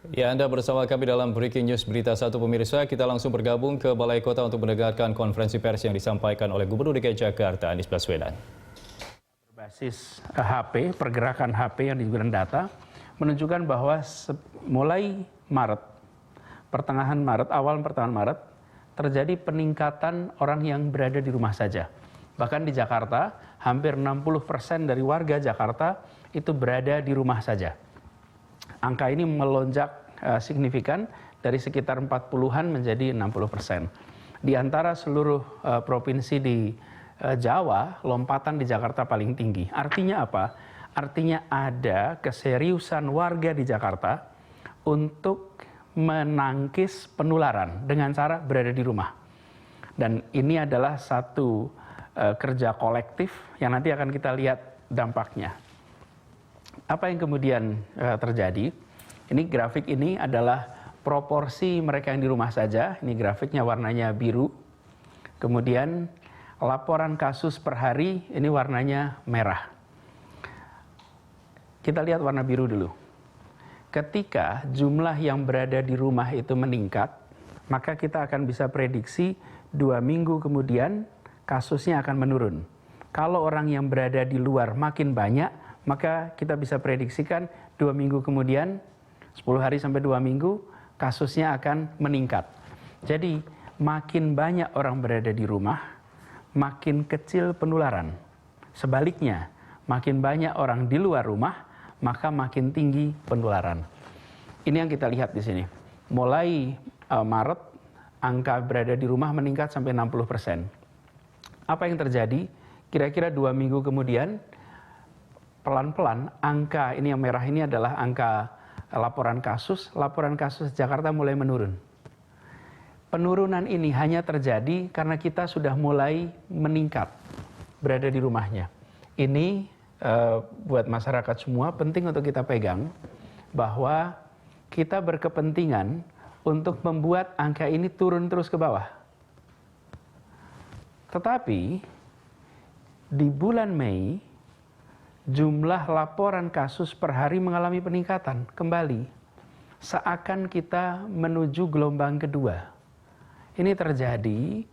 Ya, Anda bersama kami dalam Breaking News Berita 1 pemirsa. Kita langsung bergabung ke Balai Kota untuk mendengarkan konferensi pers yang disampaikan oleh Gubernur DKI Jakarta Anies Baswedan. Berbasis HP, pergerakan HP yang digunakan data, menunjukkan bahwa mulai Maret, awal pertengahan Maret, terjadi peningkatan orang yang berada di rumah saja. Bahkan di Jakarta, hampir 60% dari warga Jakarta itu berada di rumah saja. Angka ini melonjak signifikan dari sekitar 40-an menjadi 60%. Di antara seluruh provinsi di Jawa, lompatan di Jakarta paling tinggi. Artinya apa? Artinya ada keseriusan warga di Jakarta untuk menangkis penularan dengan cara berada di rumah. Dan ini adalah satu kerja kolektif yang nanti akan kita lihat dampaknya. Apa yang kemudian terjadi? Ini grafik ini adalah proporsi mereka yang di rumah saja. Ini grafiknya warnanya biru. Kemudian laporan kasus per hari ini warnanya merah. Kita lihat warna biru dulu. Ketika jumlah yang berada di rumah itu meningkat, maka kita akan bisa prediksi 2 minggu kemudian kasusnya akan menurun. Kalau orang yang berada di luar makin banyak, maka kita bisa prediksikan 2 minggu kemudian, 10 hari sampai 2 minggu, kasusnya akan meningkat. Jadi makin banyak orang berada di rumah, makin kecil penularan. Sebaliknya, makin banyak orang di luar rumah, maka makin tinggi penularan. Ini yang kita lihat di sini. Mulai Maret, angka berada di rumah meningkat sampai 60%. Apa yang terjadi? Kira-kira 2 minggu kemudian, pelan-pelan angka ini yang merah ini adalah angka laporan kasus Jakarta mulai menurun. Penurunan ini hanya terjadi karena kita sudah mulai meningkat berada di rumahnya. Ini buat masyarakat semua penting untuk kita pegang bahwa kita berkepentingan untuk membuat angka ini turun terus ke bawah. Tetapi di bulan Mei jumlah laporan kasus per hari mengalami peningkatan kembali. Seakan kita menuju gelombang kedua. Ini terjadi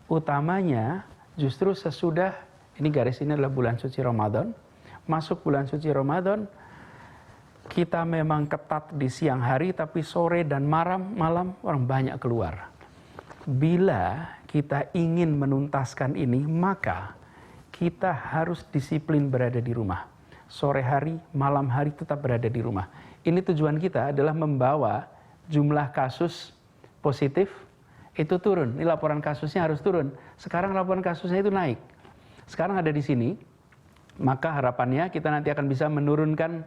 utamanya justru sesudah, ini garis ini adalah bulan suci Ramadan. Masuk bulan suci Ramadan, kita memang ketat di siang hari, tapi sore dan malam orang banyak keluar. Bila kita ingin menuntaskan ini, maka kita harus disiplin berada di rumah. Sore hari, malam hari tetap berada di rumah. Ini tujuan kita adalah membawa jumlah kasus positif itu turun. Ini laporan kasusnya harus turun. Sekarang laporan kasusnya itu naik. Sekarang ada di sini, maka harapannya kita nanti akan bisa menurunkan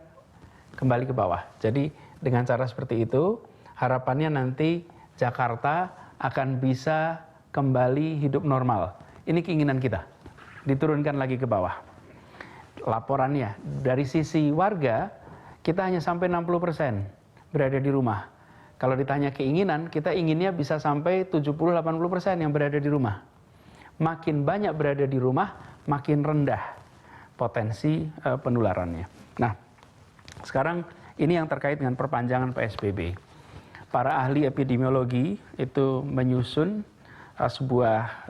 kembali ke bawah. Jadi dengan cara seperti itu, harapannya nanti Jakarta akan bisa kembali hidup normal. Ini keinginan kita. Diturunkan lagi ke bawah. Laporannya dari sisi warga kita hanya sampai 60% berada di rumah. Kalau ditanya keinginan, kita inginnya bisa sampai 70-80% yang berada di rumah. Makin banyak berada di rumah, makin rendah potensi penularannya. Nah, sekarang ini yang terkait dengan perpanjangan PSBB. Para ahli epidemiologi itu menyusun sebuah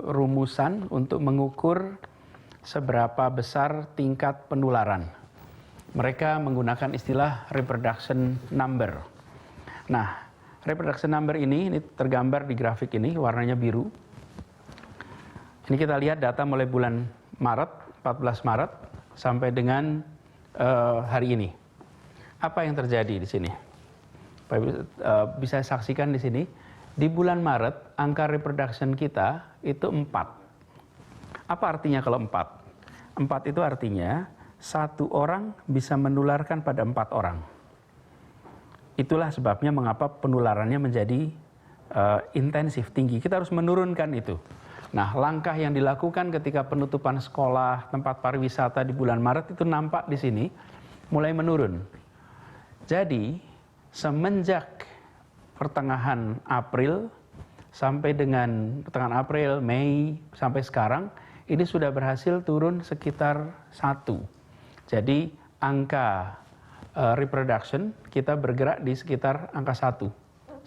rumusan untuk mengukur seberapa besar tingkat penularan. Mereka menggunakan istilah reproduction number. Nah, reproduction number ini tergambar di grafik ini, warnanya biru. Ini kita lihat data mulai bulan Maret, 14 Maret, sampai dengan hari ini. Apa yang terjadi di sini? Bisa saksikan di sini. Di bulan Maret, angka reproduction kita itu 4. Apa artinya kalau 4? 4 itu artinya 1 orang bisa menularkan pada 4 orang. Itulah sebabnya mengapa penularannya menjadi intensif, tinggi. Kita harus menurunkan itu. Nah, langkah yang dilakukan ketika penutupan sekolah, tempat pariwisata di bulan Maret itu nampak di sini mulai menurun. Jadi, semenjak pertengahan April sampai dengan pertengahan April, Mei sampai sekarang ini sudah berhasil turun sekitar 1. Jadi angka reproduction, kita bergerak di sekitar angka 1,11.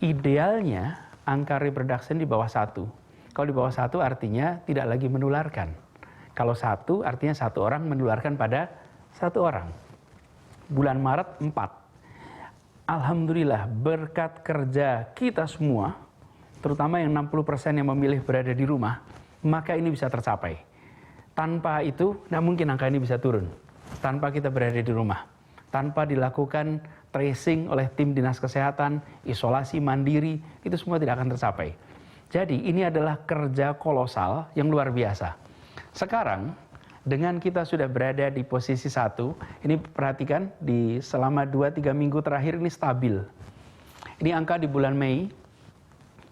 Idealnya angka reproduction di bawah 1. Kalau di bawah 1 artinya tidak lagi menularkan. Kalau 1 artinya 1 orang menularkan pada 1 orang. Bulan Maret 4. Alhamdulillah berkat kerja kita semua, terutama yang 60% yang memilih berada di rumah, maka ini bisa tercapai. Tanpa itu, tidak mungkin angka ini bisa turun. Tanpa kita berada di rumah. Tanpa dilakukan tracing oleh tim dinas kesehatan, isolasi mandiri, itu semua tidak akan tercapai. Jadi ini adalah kerja kolosal yang luar biasa. Sekarang, dengan kita sudah berada di posisi 1, ini perhatikan di selama 2-3 minggu terakhir ini stabil. Ini angka di bulan Mei,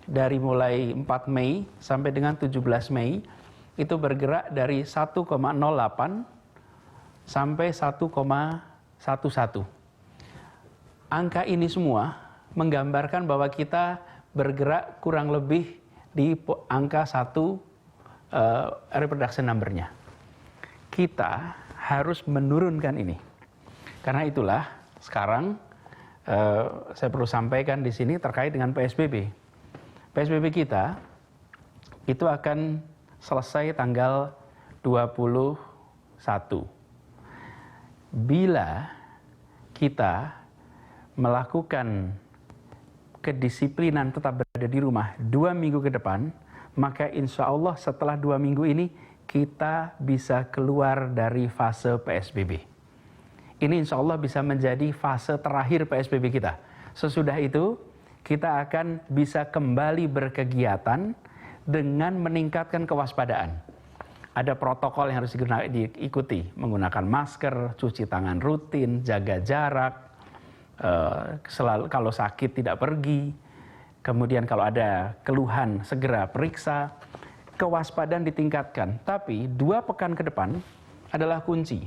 dari mulai 4 Mei sampai dengan 17 Mei, itu bergerak dari 1,08 sampai 1,11. Angka ini semua menggambarkan bahwa kita bergerak kurang lebih di angka 1 reproduction number-nya. Kita harus menurunkan ini. Karena itulah sekarang saya perlu sampaikan di sini terkait dengan PSBB. PSBB kita itu akan selesai tanggal 21. Bila kita melakukan kedisiplinan tetap berada di rumah 2 minggu ke depan, maka insya Allah setelah 2 minggu ini kita bisa keluar dari fase PSBB. Ini insya Allah bisa menjadi fase terakhir PSBB kita. Sesudah itu kita akan bisa kembali berkegiatan dengan meningkatkan kewaspadaan. Ada protokol yang harus diikuti, menggunakan masker, cuci tangan rutin, jaga jarak, selalu kalau sakit tidak pergi, kemudian kalau ada keluhan segera periksa. Kewaspadaan ditingkatkan, tapi 2 pekan ke depan adalah kunci.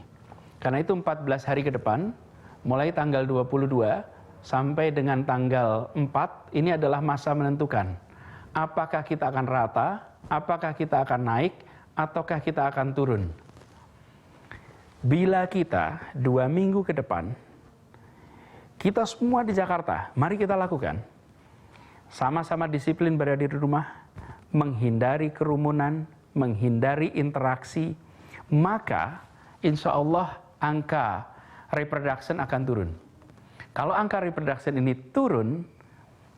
Karena itu 14 hari ke depan, mulai tanggal 22 sampai dengan tanggal 4, ini adalah masa menentukan. Apakah kita akan rata, apakah kita akan naik, ataukah kita akan turun. Bila kita 2 minggu ke depan, kita semua di Jakarta, mari kita lakukan. Sama-sama disiplin berada di rumah, menghindari kerumunan, menghindari interaksi, maka insya Allah angka reproduction akan turun. Kalau angka reproduction ini turun,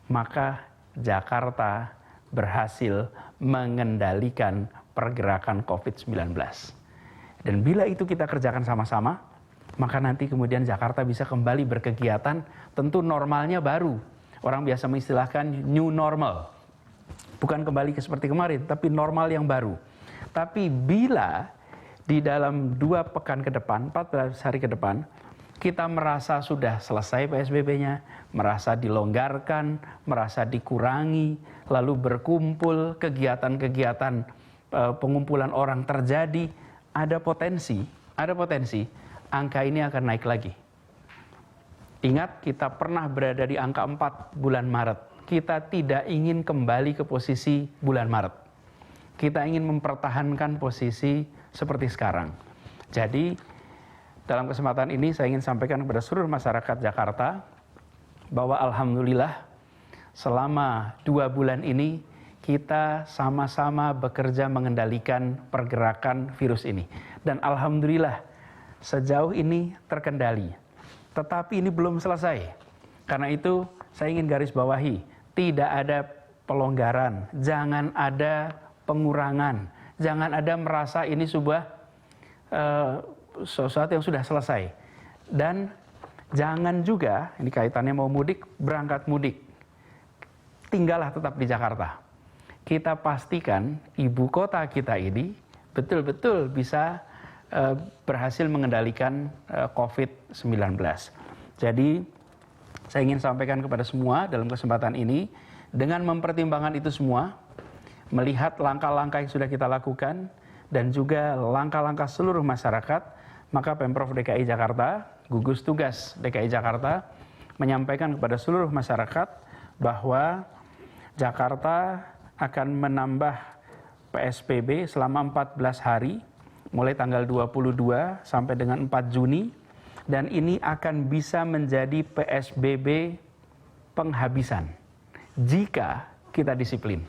maka Jakarta berhasil mengendalikan pergerakan COVID-19. Dan bila itu kita kerjakan sama-sama, maka nanti kemudian Jakarta bisa kembali berkegiatan, tentu normalnya baru. Orang biasa mengistilahkan new normal. Bukan kembali ke seperti kemarin, tapi normal yang baru. Tapi bila di dalam 2 pekan ke depan, 14 hari ke depan, kita merasa sudah selesai PSBB-nya, merasa dilonggarkan, merasa dikurangi, lalu berkumpul, kegiatan-kegiatan pengumpulan orang terjadi, ada potensi, angka ini akan naik lagi. Ingat, kita pernah berada di angka 4 bulan Maret. Kita tidak ingin kembali ke posisi bulan Maret. Kita ingin mempertahankan posisi seperti sekarang. Jadi, dalam kesempatan ini saya ingin sampaikan kepada seluruh masyarakat Jakarta bahwa alhamdulillah selama 2 bulan ini kita sama-sama bekerja mengendalikan pergerakan virus ini. Dan alhamdulillah sejauh ini terkendali. Tetapi ini belum selesai. Karena itu saya ingin garis bawahi, tidak ada pelonggaran, jangan ada pengurangan, jangan ada merasa ini sebuah sesuatu yang sudah selesai. Dan jangan juga, ini kaitannya mau mudik, berangkat mudik. Tinggallah tetap di Jakarta. Kita pastikan ibu kota kita ini betul-betul bisa berhasil mengendalikan COVID-19. Jadi saya ingin sampaikan kepada semua dalam kesempatan ini, dengan mempertimbangkan itu semua, melihat langkah-langkah yang sudah kita lakukan, dan juga langkah-langkah seluruh masyarakat, maka Pemprov DKI Jakarta, gugus tugas DKI Jakarta, menyampaikan kepada seluruh masyarakat bahwa Jakarta akan menambah PSBB selama 14 hari mulai tanggal 22 sampai dengan 4 Juni, dan ini akan bisa menjadi PSBB penghabisan jika kita disiplin.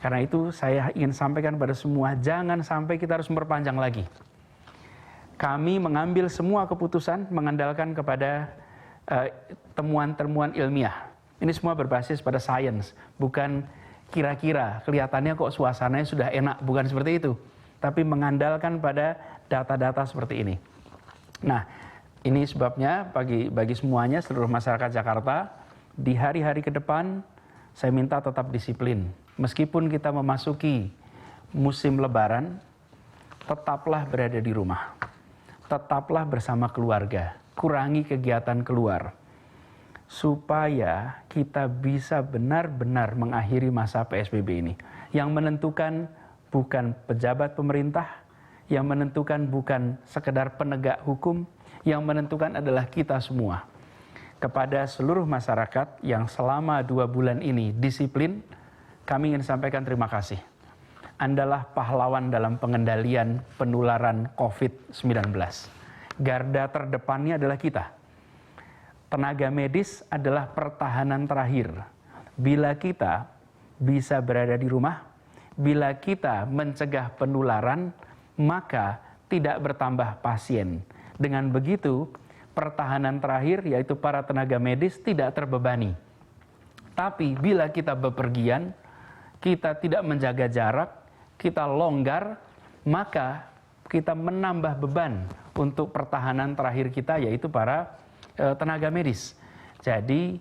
Karena itu saya ingin sampaikan pada semua, jangan sampai kita harus memperpanjang lagi. Kami mengambil semua keputusan mengandalkan kepada temuan-temuan ilmiah. Ini semua berbasis pada sains, bukan kira-kira kelihatannya kok suasananya sudah enak, bukan seperti itu. Tapi mengandalkan pada data-data seperti ini. Nah, ini sebabnya bagi semuanya, seluruh masyarakat Jakarta, di hari-hari ke depan, saya minta tetap disiplin. Meskipun kita memasuki musim lebaran, tetaplah berada di rumah. Tetaplah bersama keluarga. Kurangi kegiatan keluar. Supaya kita bisa benar-benar mengakhiri masa PSBB ini. Yang menentukan bukan pejabat pemerintah, yang menentukan bukan sekedar penegak hukum, yang menentukan adalah kita semua. Kepada seluruh masyarakat yang selama 2 bulan ini disiplin, kami ingin sampaikan terima kasih. Andalah pahlawan dalam pengendalian penularan COVID-19. Garda terdepannya adalah kita. Tenaga medis adalah pertahanan terakhir. Bila kita bisa berada di rumah, bila kita mencegah penularan, maka tidak bertambah pasien. Dengan begitu, pertahanan terakhir yaitu para tenaga medis tidak terbebani. Tapi bila kita bepergian, kita tidak menjaga jarak, kita longgar, maka kita menambah beban untuk pertahanan terakhir kita yaitu para tenaga medis. Jadi,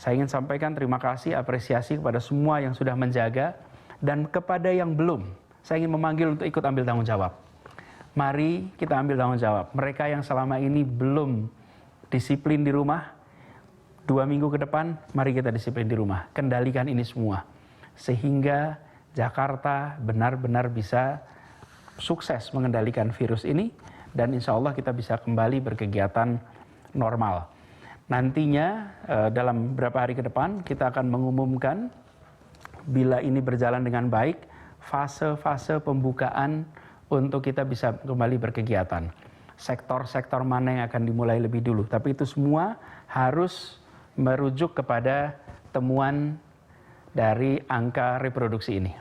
saya ingin sampaikan terima kasih, apresiasi kepada semua yang sudah menjaga, dan kepada yang belum, saya ingin memanggil untuk ikut ambil tanggung jawab. Mari kita ambil tanggung jawab. Mereka yang selama ini belum disiplin di rumah, 2 minggu ke depan, mari kita disiplin di rumah. Kendalikan ini semua. Sehingga Jakarta benar-benar bisa sukses mengendalikan virus ini, dan insya Allah kita bisa kembali berkegiatan normal. Nantinya dalam beberapa hari ke depan kita akan mengumumkan bila ini berjalan dengan baik, fase-fase pembukaan untuk kita bisa kembali berkegiatan. Sektor-sektor mana yang akan dimulai lebih dulu. Tapi itu semua harus merujuk kepada temuan dari angka reproduksi ini.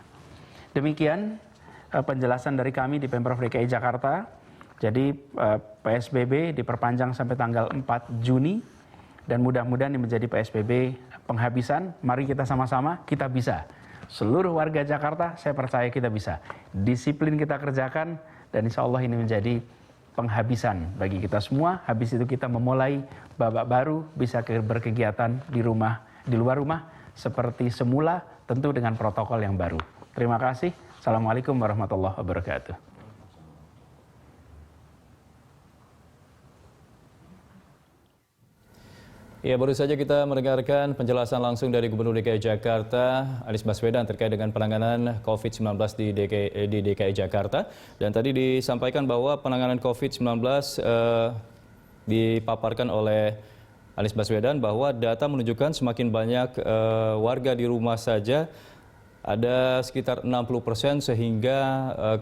Demikian penjelasan dari kami di Pemprov DKI Jakarta. Jadi PSBB diperpanjang sampai tanggal 4 Juni. Dan mudah-mudahan ini menjadi PSBB penghabisan. Mari kita sama-sama, kita bisa. Seluruh warga Jakarta, saya percaya kita bisa. Disiplin kita kerjakan, dan insya Allah ini menjadi penghabisan bagi kita semua. Habis itu kita memulai babak baru, bisa berkegiatan di rumah, di luar rumah, seperti semula, tentu dengan protokol yang baru. Terima kasih. Assalamualaikum warahmatullahi wabarakatuh. Ya, baru saja kita mendengarkan penjelasan langsung dari Gubernur DKI Jakarta, Anies Baswedan, terkait dengan penanganan COVID-19 di DKI Jakarta. Dan tadi disampaikan bahwa penanganan COVID-19 dipaparkan oleh Anies Baswedan bahwa data menunjukkan semakin banyak warga di rumah saja, ada sekitar 60%, sehingga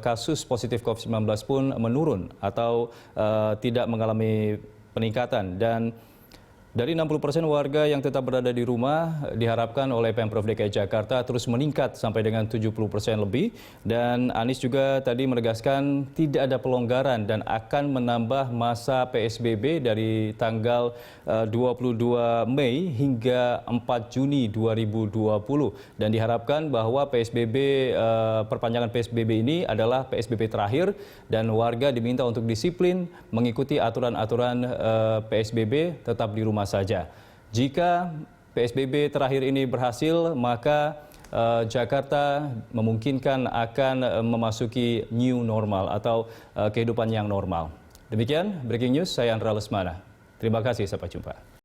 kasus positif COVID-19 pun menurun atau tidak mengalami peningkatan. Dan dari 60% warga yang tetap berada di rumah, diharapkan oleh Pemprov DKI Jakarta terus meningkat sampai dengan 70% lebih. Dan Anies juga tadi menegaskan tidak ada pelonggaran dan akan menambah masa PSBB dari tanggal 22 Mei hingga 4 Juni 2020. Dan diharapkan bahwa perpanjangan PSBB ini adalah PSBB terakhir, dan warga diminta untuk disiplin mengikuti aturan-aturan PSBB, tetap di rumah saja. Jika PSBB terakhir ini berhasil, maka Jakarta memungkinkan akan memasuki new normal atau kehidupan yang normal. Demikian Breaking News, saya Andra Lesmana. Terima kasih, sampai jumpa.